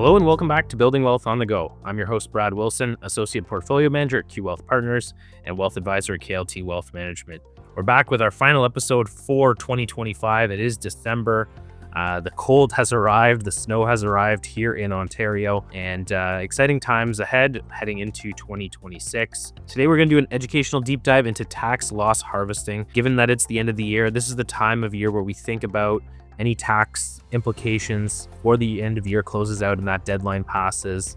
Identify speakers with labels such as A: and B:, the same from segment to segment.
A: Hello and welcome back to Building Wealth on the Go. I'm your host, Brad Wilson, Associate Portfolio Manager at Q Wealth Partners and Wealth Advisor at KLT Wealth Management. We're back with our final episode for 2025. It is December. The cold has arrived, the snow has arrived here in Ontario, and exciting times ahead heading into 2026. Today we're going to do an educational deep dive into tax loss harvesting. Given that it's the end of the year, this is the time of year where we think about any tax implications for the end of year closes out and that deadline passes.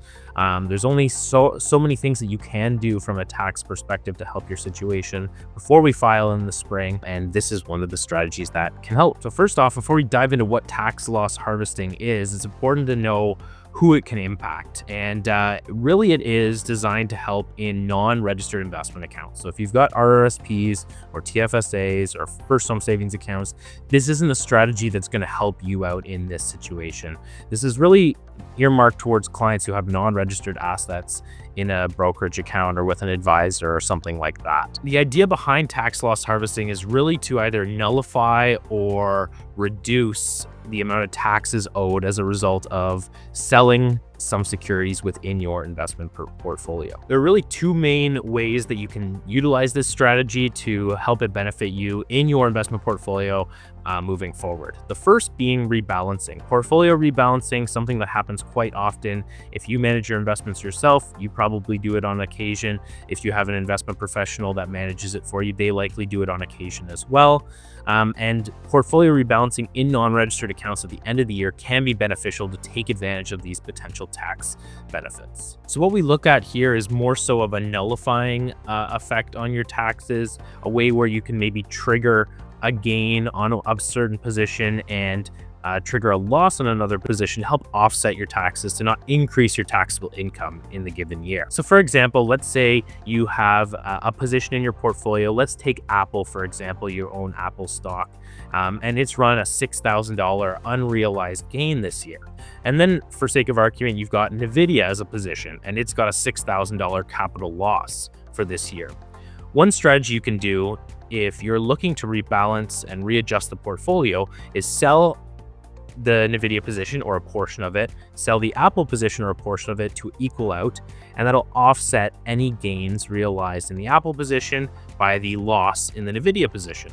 A: There's only so many things that you can do from a tax perspective to help your situation before we file in the spring, and this is one of the strategies that can help. So first off, before we dive into what tax loss harvesting is, it's important to know who it can impact. And really it is designed to help in non-registered investment accounts. So if you've got RRSPs or TFSAs or first home savings accounts, this isn't a strategy that's going to help you out in this situation. This is really earmarked towards clients who have non-registered assets in a brokerage account or with an advisor or something like that. The idea behind tax loss harvesting is really to either nullify or reduce the amount of taxes owed as a result of selling some securities within your investment portfolio. There are really two main ways that you can utilize this strategy to help it benefit you in your investment portfolio moving forward. The first being rebalancing. Portfolio rebalancing, something that happens quite often. If you manage your investments yourself, you probably do it on occasion. If you have an investment professional that manages it for you, they likely do it on occasion as well. And portfolio rebalancing in non-registered accounts at the end of the year can be beneficial to take advantage of these potential tax benefits. So what we look at here is more so of a nullifying effect on your taxes, a way where you can maybe trigger a gain on a certain position and trigger a loss on another position to help offset your taxes to not increase your taxable income in the given year. So for example, let's say you have a position in your portfolio. Let's take Apple, for example. You own Apple stock and it's run a $6,000 unrealized gain this year. And then for sake of argument, you've got NVIDIA as a position and it's got a $6,000 capital loss for this year. One strategy you can do if you're looking to rebalance and readjust the portfolio is sell the NVIDIA position or a portion of it, sell the Apple position or a portion of it to equal out, and that'll offset any gains realized in the Apple position by the loss in the NVIDIA position.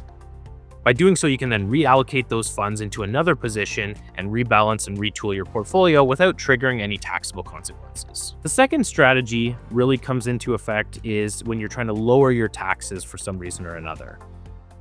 A: By doing so, you can then reallocate those funds into another position and rebalance and retool your portfolio without triggering any taxable consequences. The second strategy really comes into effect is when you're trying to lower your taxes for some reason or another.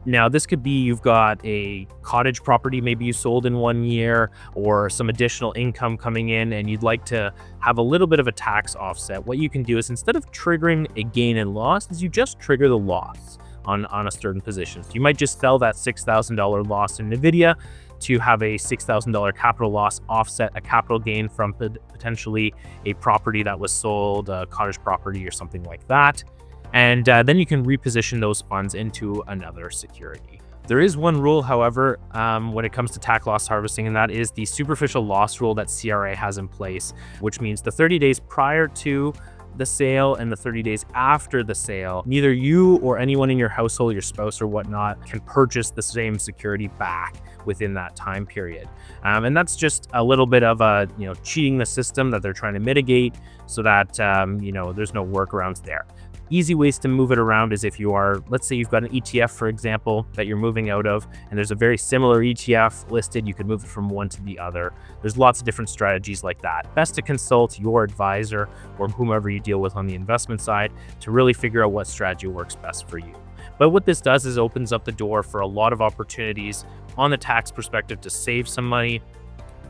A: Now, this could be you've got a cottage property maybe you sold in 1 year or some additional income coming in and you'd like to have a little bit of a tax offset. What you can do is instead of triggering a gain and loss, is you just trigger the loss on a certain position. So you might just sell that $6,000 loss in NVIDIA to have a $6,000 capital loss offset a capital gain from potentially a property that was sold, a cottage property or something like that. And then you can reposition those funds into another security. There is one rule, however, when it comes to tax loss harvesting, and that is the superficial loss rule that CRA has in place, which means the 30 days prior to the sale and the 30 days after the sale, neither you or anyone in your household, your spouse or whatnot, can purchase the same security back within that time period. And that's just a little bit of a, cheating the system that they're trying to mitigate so that, there's no workarounds there. Easy ways to move it around is if you are, let's say you've got an ETF, for example, that you're moving out of, and there's a very similar ETF listed, you could move it from one to the other. There's lots of different strategies like that. Best to consult your advisor or whomever you deal with on the investment side to really figure out what strategy works best for you. But what this does is opens up the door for a lot of opportunities on the tax perspective to save some money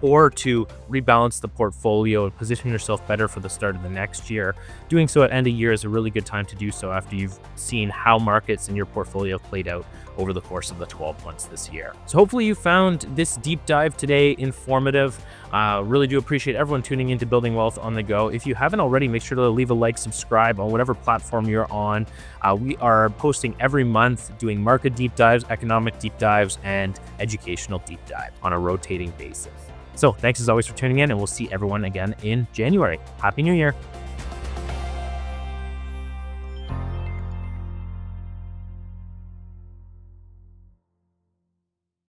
A: or to rebalance the portfolio and position yourself better for the start of the next year. Doing so at end of year is a really good time to do so after you've seen how markets in your portfolio played out over the course of the 12 months this year. So hopefully you found this deep dive today informative. Really do appreciate everyone tuning into Building Wealth on the Go. If you haven't already, make sure to leave a like, subscribe on whatever platform you're on. We are posting every month, doing market deep dives, economic deep dives, and educational deep dive on a rotating basis. So thanks as always for tuning in, and we'll see everyone again in January. Happy New Year.